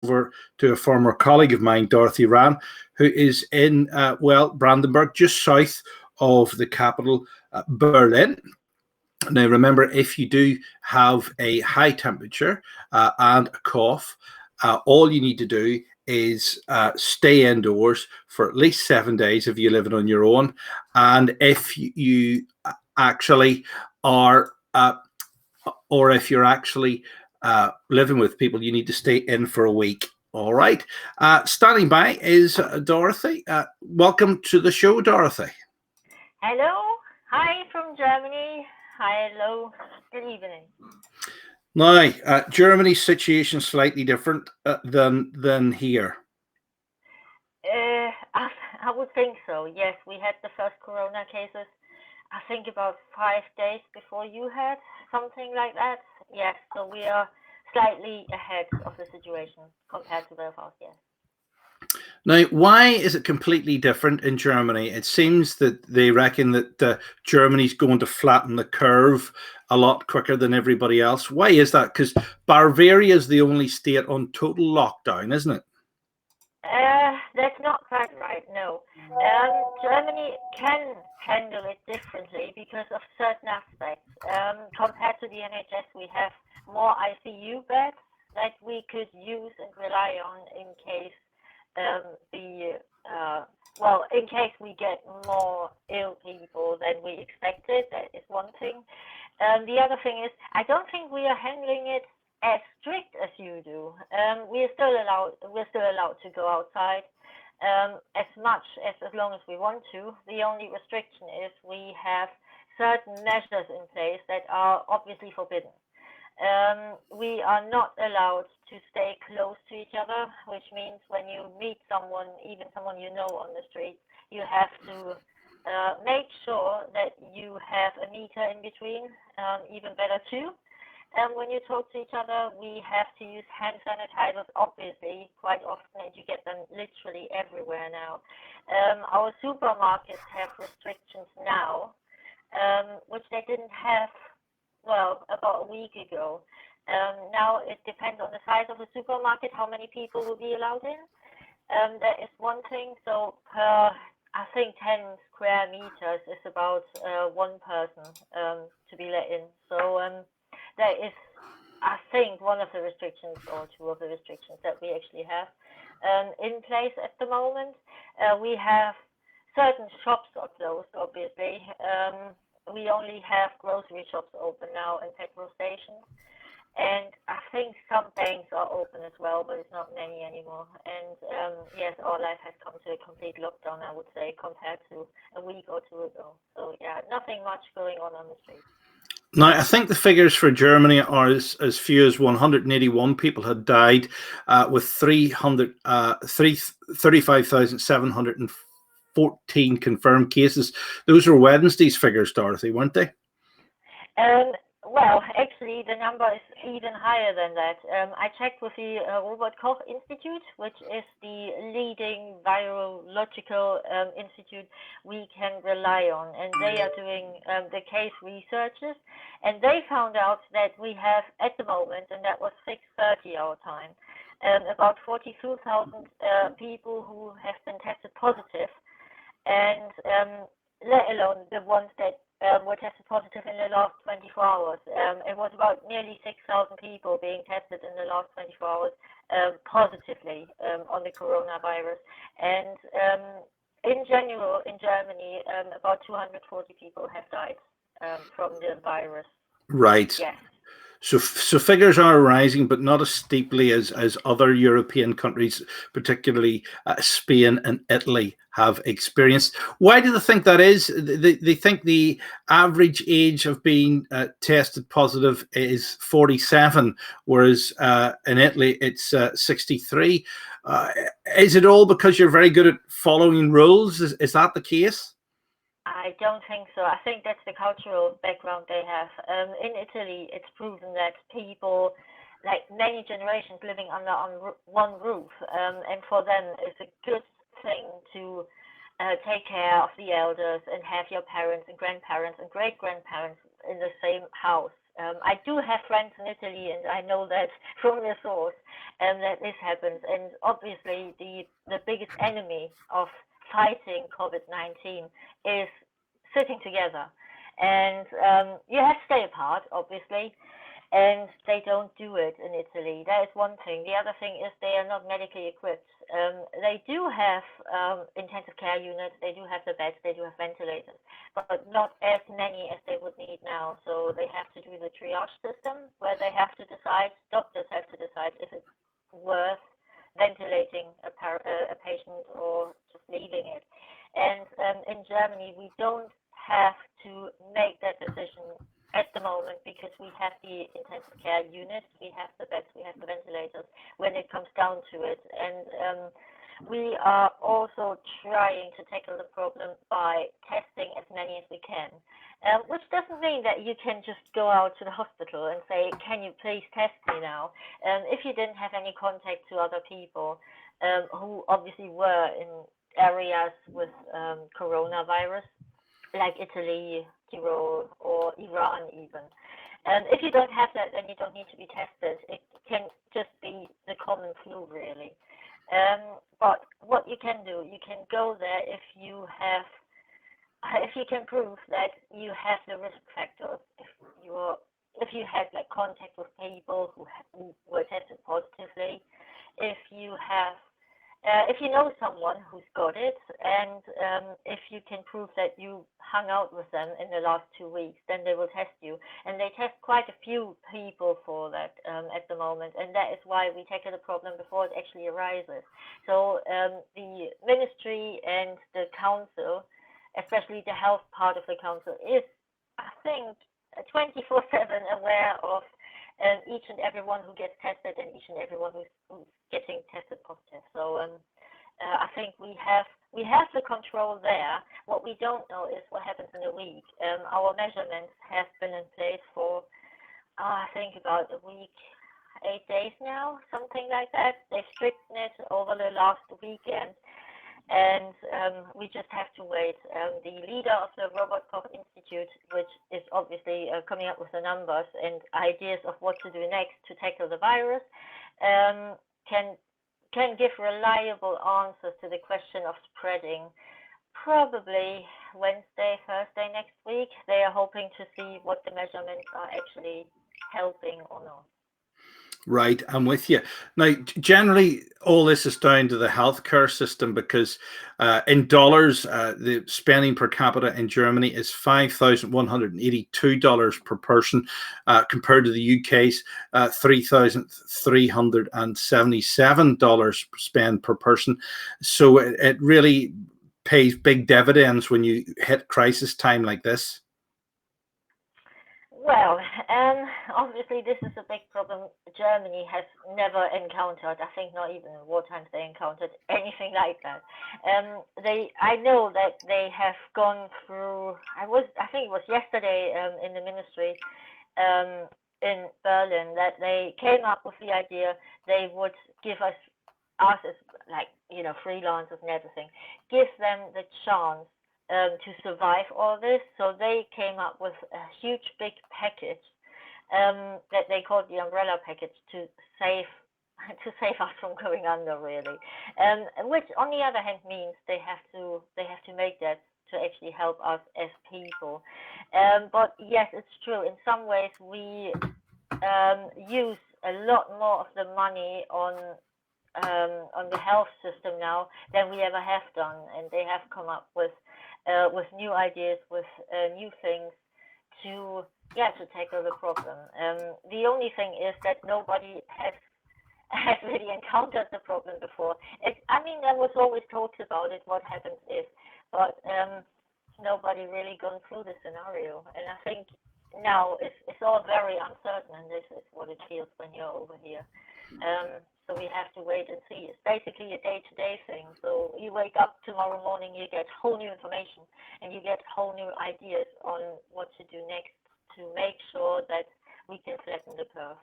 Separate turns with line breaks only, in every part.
over to a former colleague of mine, Dorothy Rand, who is in, Brandenburg, just south of the capital, Berlin. Now, remember, if you do have a high temperature and a cough, all you need to do is stay indoors for at least 7 days if you're living on your own. And if you actually are, or if you're actually living with people, you need to stay in for a week. All right. Standing by is Dorothy. Welcome to the show, Dorothy.
Hello. Hi from Germany. Hello. Good evening.
Now, Germany's situation slightly different than here.
I would think so. Yes, we had the first corona cases, I think about 5 days before you had something like that. Yes, so we are slightly ahead of the situation compared to Belfast, yes.
Now, why is it completely different in Germany? It seems that they reckon that Germany's going to flatten the curve a lot quicker than everybody else. Why is that? Because Bavaria is the only state on total lockdown, isn't it?
That's not quite right, no. Germany can handle it differently because of certain aspects. Compared to the NHS, we have more ICU beds that we could use and rely on in case in case we get more ill people than we expected. That is one thing. The other thing is, I don't think we are handling it as strict as you do. We're still allowed to go outside as long as we want to. The only restriction is we have certain measures in place that are obviously forbidden. We are not allowed to stay close to each other, which means when you meet someone, even someone you know on the street, you have to make sure that you have a meter in between, even better too. When you talk to each other, we have to use hand sanitizers, obviously, quite often, and you get them literally everywhere now. Our supermarkets have restrictions now, which they didn't have, about a week ago. Now it depends on the size of the supermarket, how many people will be allowed in. That is one thing. So per, I think, 10 square meters is about one person to be let in. So that is, I think, one of the restrictions or two of the restrictions that we actually have in place at the moment. We have certain shops are closed, obviously. We only have grocery shops open now and petrol stations. And I think some banks are open as well, but it's not many anymore. And yes, our life has come to a complete lockdown, I would say, compared to a week or two ago. So yeah, nothing much going on the street.
Now, I think the figures for Germany are as few as 181 people had died, with 35,714 confirmed cases. Those were Wednesday's figures, Dorothy, weren't they?
Well, actually, the number is even higher than that. I checked with the Robert Koch Institute, which is the leading virological institute we can rely on, and they are doing the case researches, and they found out that we have, at the moment, and that was 6:30 our time, about 42,000 people who have been tested positive, and let alone the ones that were tested positive in the last 24 hours. It was about nearly 6,000 people being tested in the last 24 hours positively on the coronavirus. And in general, in Germany, about 240 people have died from the virus.
Right.
Yes.
So figures are rising, but not as steeply as other European countries, particularly Spain and Italy, have experienced. Why do they think that is? They think the average age of being tested positive is 47, whereas in Italy it's 63. Is it all because you're very good at following rules? Is that the case?
I don't think so. I think that's the cultural background they have. In Italy, it's proven that people, like many generations living under on one roof, and for them it's a good thing to take care of the elders and have your parents and grandparents and great grandparents in the same house. I do have friends in Italy, and I know that from the source, that this happens. And obviously, the biggest enemy of fighting COVID-19 is sitting together. And you have to stay apart, obviously, and they don't do it in Italy. That is one thing. The other thing is they are not medically equipped. They do have intensive care units, they do have the beds, they do have ventilators, but not as many as they would need now. So they have to do the triage system where they have to decide, doctors have to decide if it's worth ventilating a patient or just leaving it. And in Germany, we don't have to make that decision at the moment because we have the intensive care units, we have the beds, we have the ventilators when it comes down to it. And we are also trying to tackle the problem by testing as many as we can, which doesn't mean that you can just go out to the hospital and say, can you please test me now? If you didn't have any contact to other people who obviously were in areas with coronavirus, like Italy, Tyrol, or Iran even. If you don't have that, then you don't need to be tested. It can just be the common flu, really. But what you can do, you can go there if you can prove that you have the risk factors. If you had like contact with people who were tested positively, if you know someone who's got it, and if you can prove that you hung out with them in the last 2 weeks, then they will test you. And they test quite a few people for that at the moment, and that is why we tackle the problem before it actually arises. So the ministry and the council, especially the health part of the council, is, I think, 24/7 aware of each and everyone who gets tested and each and everyone who's getting tested positive. So I think we have the control there. What we don't know is what happens in a week. Our measurements have been in place for, I think, about a week, 8 days now, something like that. They've strictened it over the last weekend. And we just have to wait. The leader of the Robert Koch Institute, which is obviously coming up with the numbers and ideas of what to do next to tackle the virus, can give reliable answers to the question of spreading. Probably Wednesday, Thursday next week. They are hoping to see what the measurements are actually helping or not.
Right, I'm with you. Now, generally, all this is down to the healthcare system because in dollars, the spending per capita in Germany is $5,182 per person compared to the UK's $3,377 spend per person. So it really pays big dividends when you hit crisis time like this.
Well, obviously this is a big problem Germany has never encountered. I think not even in war times they encountered anything like that. I know that they have gone through, I think it was yesterday in the ministry in Berlin that they came up with the idea they would give us as like, freelancers and everything, give them the chance to survive all this. So they came up with a huge big package that they called the umbrella package to save us from going under, really. Which on the other hand means they have to make that to actually help us as people. But yes, it's true. In some ways we use a lot more of the money on the health system now than we ever have done, and they have come up with new ideas, with new things to tackle the problem. The only thing is that nobody has really encountered the problem before. There was always talks about it, what happens if, but nobody really gone through the scenario. And I think now it's all very uncertain, and this is what it feels when you're over here. So we have to wait and see. It's basically a day-to-day thing. So you wake up tomorrow morning, you get whole new information, and you get whole new ideas on what to do next to make sure that we can flatten the curve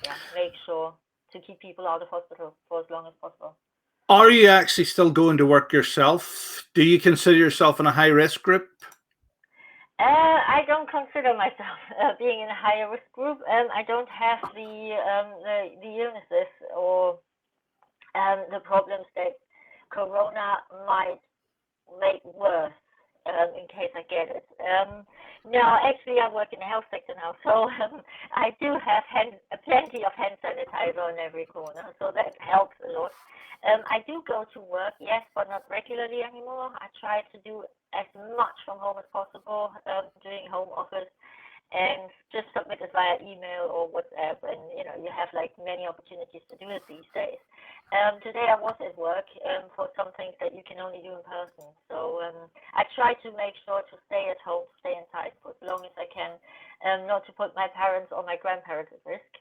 and make sure to keep people out of hospital for as long as possible.
Are you actually still going to work yourself? Do you consider yourself in a high-risk group?
I don't don't consider myself being in a higher risk group. I don't have the illnesses or the problems that Corona might make worse in case I get it. No, actually, I work in the health sector now, so I do have plenty of hand sanitizer on every corner, so that helps a lot. I do go to work, yes, but not regularly anymore. I try to do as much from home as possible, doing home office, and just submit it via email or WhatsApp, and you have like many opportunities to do it these days. Today I was at work for some things that you can only do in person, so I try to make sure to stay at home, stay inside for as long as I can, not to put my parents or my grandparents at risk.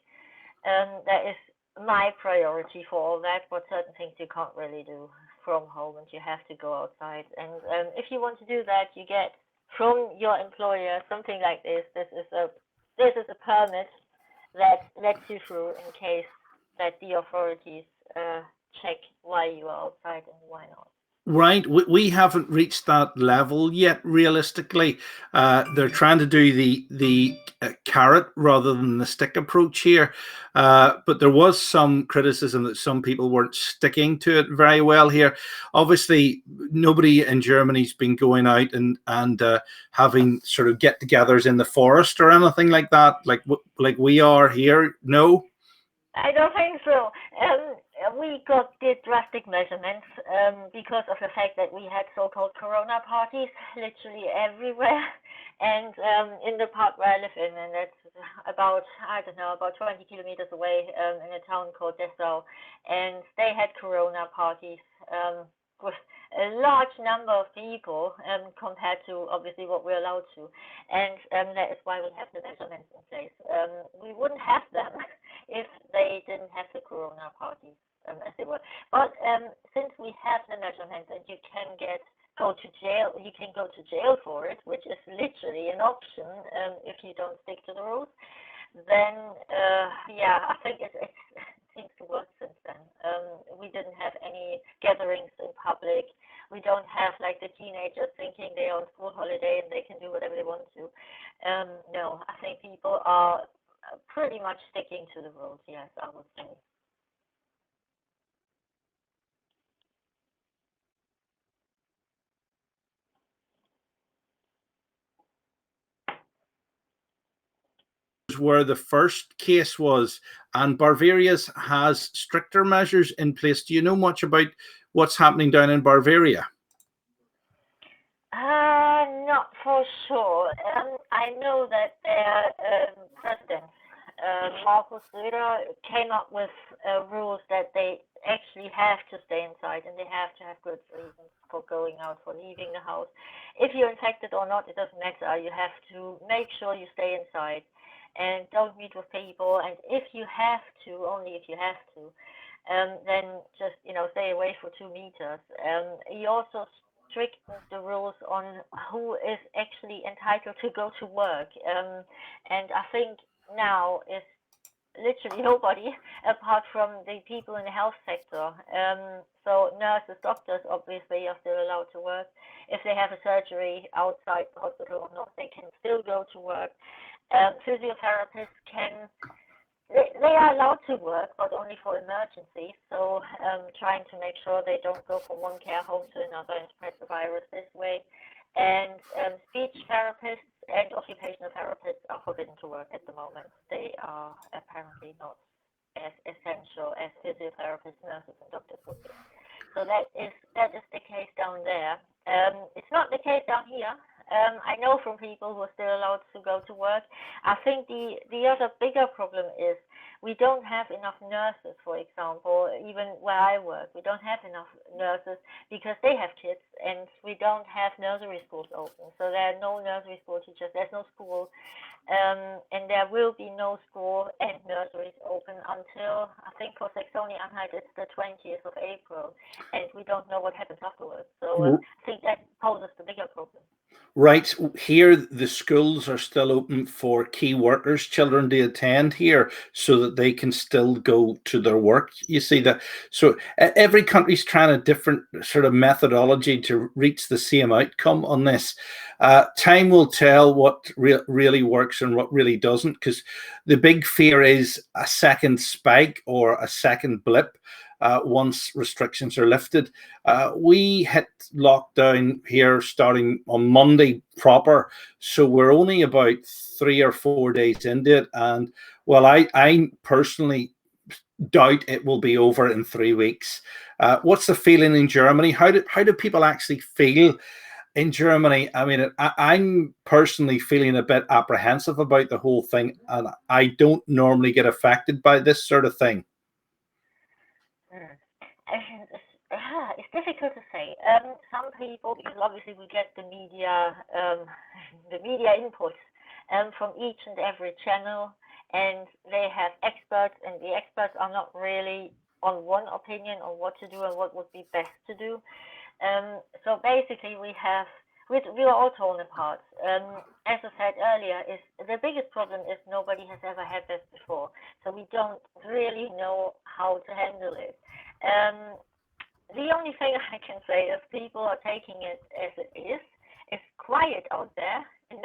That is my priority for all that, but certain things you can't really do from home, and you have to go outside. And if you want to do that, you get from your employer something like this. This is a permit that lets you through in case that the authorities check why you are outside and why not.
Right, we haven't reached that level yet. Realistically, they're trying to do the carrot rather than the stick approach here. But there was some criticism that some people weren't sticking to it very well here. Obviously, nobody in Germany's been going out and having sort of get-togethers in the forest or anything like that, like we are here. No,
I don't think so. We did drastic measurements because of the fact that we had so-called Corona parties literally everywhere. And in the park where I live in, and that's about 20 kilometers away in a town called Dessau, and they had Corona parties with a large number of people compared to obviously what we're allowed to. And that is why we have the measurements in place. We wouldn't have them if they didn't have the Corona parties as they were. But since we have the measurements and you can go to jail, you can go to jail for it, which is literally an option if you don't stick to the rules, then I think it seems to work since then. We didn't have any gatherings in public. We don't have like the teenagers thinking they're on school holiday and they can do whatever they want to. No, I think people are pretty much sticking to the rules, yes, I would say.
Where the first case was, and Bavaria's has stricter measures in place. Do you know much about what's happening down in Bavaria?
Not for sure. I know that their president, Markus Söder, came up with rules that they actually have to stay inside and they have to have good reasons for going out, for leaving the house. If you're infected or not, it doesn't matter. You have to make sure you stay inside and don't meet with people. And if you have to, only if you have to, then just stay away for 2 meters. He also strictened the rules on who is actually entitled to go to work. And I think now is literally nobody apart from the people in the health sector. So nurses, doctors obviously are still allowed to work. If they have a surgery outside the hospital or not, they can still go to work. Physiotherapists they are allowed to work, but only for emergencies. So trying to make sure they don't go from one care home to another and spread the virus this way. And speech therapists and occupational therapists are forbidden to work at the moment. They are apparently not as essential as physiotherapists, nurses, and doctors would be. So that is the case down there. It's not the case down here. I know from people who are still allowed to go to work. I think the other bigger problem is we don't have enough nurses, for example, even where I work. We don't have enough nurses because they have kids and we don't have nursery schools open. So there are no nursery school teachers, there's no school, and there will be no school and nurseries open until, I think for Saxony-Anhalt, it's the 20th of April, and we don't know what happens afterwards. So I think that poses the bigger problem.
Right here, the schools are still open for key workers, children to attend here, so that they can still go to their work. You see that? So every country's trying a different sort of methodology to reach the same outcome on this. Time will tell what really works and what really doesn't, because the big fear is a second spike or a second blip. Once restrictions are lifted. We hit lockdown here starting on Monday proper, so we're only about 3 or 4 days into it. And well, I personally doubt it will be over in 3 weeks. What's the feeling in Germany? How do people actually feel in Germany? I mean, I'm personally feeling a bit apprehensive about the whole thing, and I don't normally get affected by this sort of thing.
It's difficult to say. Some people, because obviously we get the media input from each and every channel, and they have experts, and the experts are not really on one opinion on what to do and what would be best to do. So basically, we are all torn apart. As I said earlier, is the biggest problem is nobody has ever had this before, so we don't really know how to handle it. The only thing I can say is people are taking it as it is. It's quiet out there. In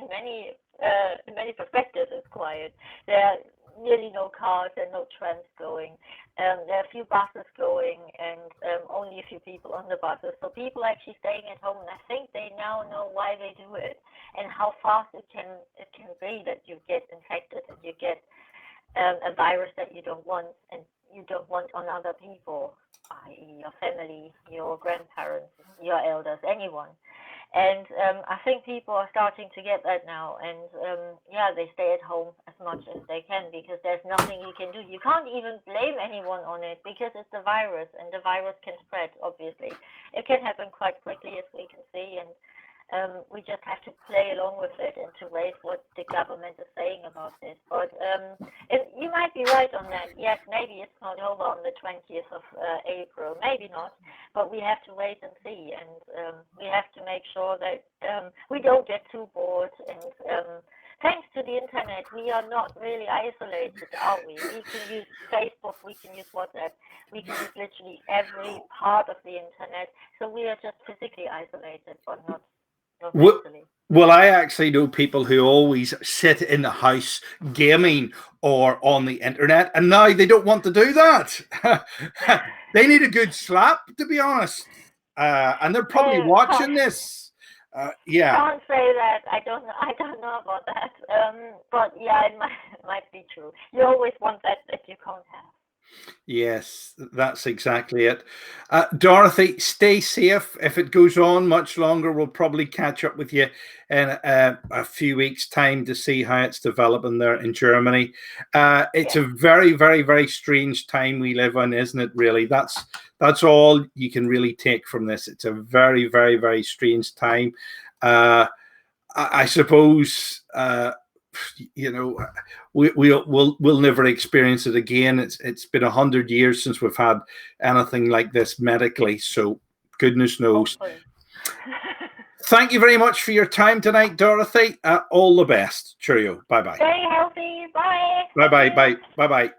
many perspectives, it's quiet. There are nearly no cars and no trams going. There are a few buses going, and only a few people on the buses. So people are actually staying at home, and I think they now know why they do it and how fast it can be that you get infected and you get a virus that you don't want, and you don't want on other people, i.e. your family, your grandparents, your elders, anyone. And I think people are starting to get that now, and they stay at home as much as they can, because there's nothing you can do. You can't even blame anyone on it, because it's the virus, and the virus can spread, obviously. It can happen quite quickly, as we can see, and we just have to play along with it and to wait what the government is saying about this. But you might be right on that. Yes, maybe it's not over on the 20th of April. Maybe not. But we have to wait and see. And we have to make sure that we don't get too bored. And thanks to the internet, we are not really isolated, are we? We can use Facebook, we can use WhatsApp, we can use literally every part of the internet. So we are just physically isolated, but not mentally.
Well, I actually know people who always sit in the house gaming or on the internet, and now they don't want to do that. They need a good slap, to be honest. And they're probably watching this. Yeah.
Can't say that. I don't know about that. But yeah, it might be true. You always want that you can't have.
Yes, that's exactly it. Dorothy, stay safe. If it goes on much longer, we'll probably catch up with you in a few weeks' time to see how it's developing there in Germany. It's a very, very, very strange time we live in, isn't it, really? That's all you can really take from this. It's a very, very, very strange time. I suppose... we'll never experience it again. It's been 100 years since we've had anything like this medically, so goodness knows. Thank you very much for your time tonight, Dorothy. All the best. Cheerio. Bye bye.
Stay healthy. Bye.
Bye bye. Bye bye.